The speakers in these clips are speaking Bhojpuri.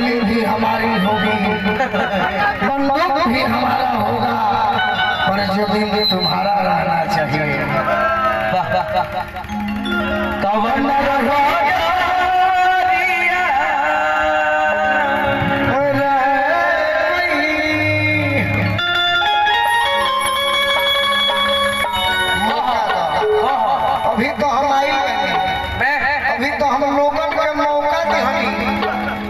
गोली भी हमारी होगी, बंदूक भी हमारा होगा, पर जो दिल तुम्हारा रहना चाहिए। कवन अभी तो हम आई, अभी तो हम लोगों के मौका दिहनी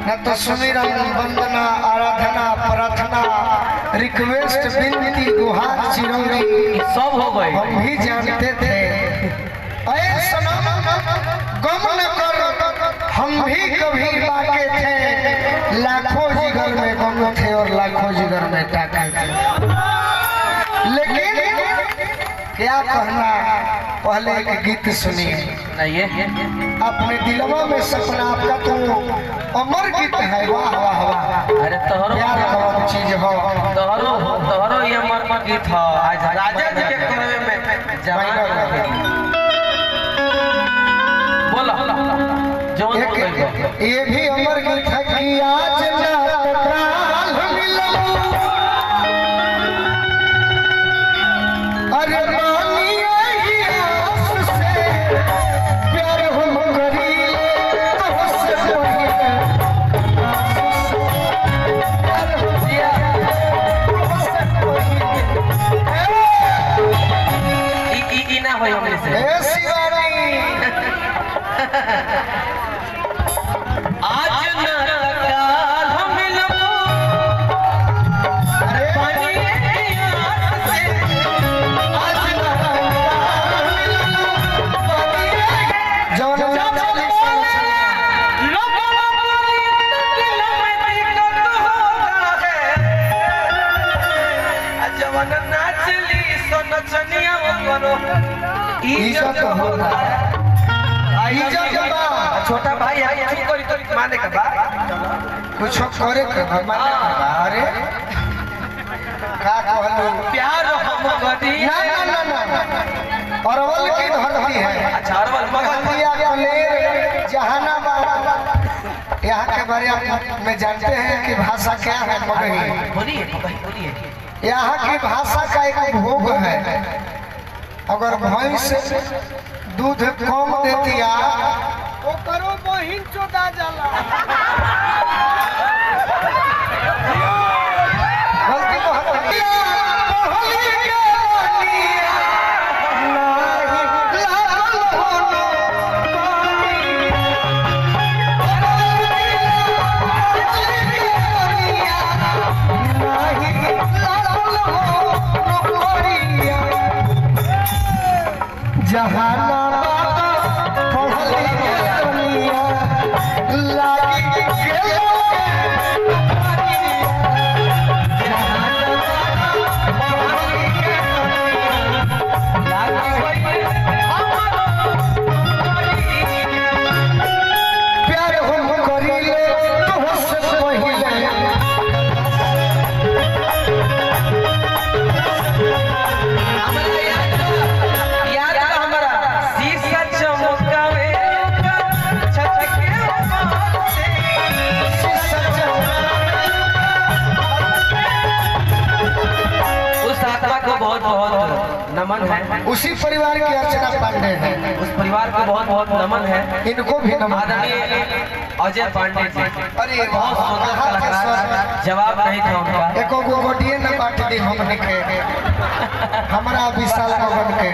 न तो सुमिरन वंदना आराधना प्रार्थना रिक्वेस्ट विनती गुहार चिरौरी सब हो गए। हम भी जानते थे गम न कर, हम भी कभी बाके थे, लाखों जिगर में गम थे और लाखों जिगर में टाके थे। लेकिन क्या कहना, पहले एक गीत सुनिए। अपने दिलवा में सपना आपका तो अमर गीत है, वाह वाह वाह। अरे तोहरो प्यार कौन चीज हो, तोहरो ये अमर गीत है। आज राजा जी के करवे में जवान बोला जो ये भी अमर गीत है कि आज ना टकराल मिलो, अरे मानिए ही आस से प्यार हम करी तो से ई ना होय हमरे से। ए शिवानी आज ना टकराल हम मिलो, अरे पानी की आस से आज ना टकराल मिलो, जौन जाने इज्जत होता है, इज्जत बा। छोटा भाई माने का बा, कुछ करे के माने का। अरे का कहलू, प्यार हम करी ना ना ना ना, अरवल की धरती है। अच्छा अरवल बगलिया कलेर जहानाबाद, यहाँ के बारे में जानते हैं कि भाषा क्या है? मगही। बोलिए। यहाँ की भाषा का एक भोग है, अगर भैंस दूध कम देती है वो करो बहिन चोदा जाला। गलती बहुत है। नमन है। उसी परिवार की अर्चना पांडे है, उस परिवार को बहुत बहुत नमन है। इनको भी नमन। आदरणीय अजय पांडे जी, अरे बहुत सुंदर कलाकार, जवाब नहीं था उनका। एको गो गोटिए न बांट दी हमने के, हमारा विशाल भवन के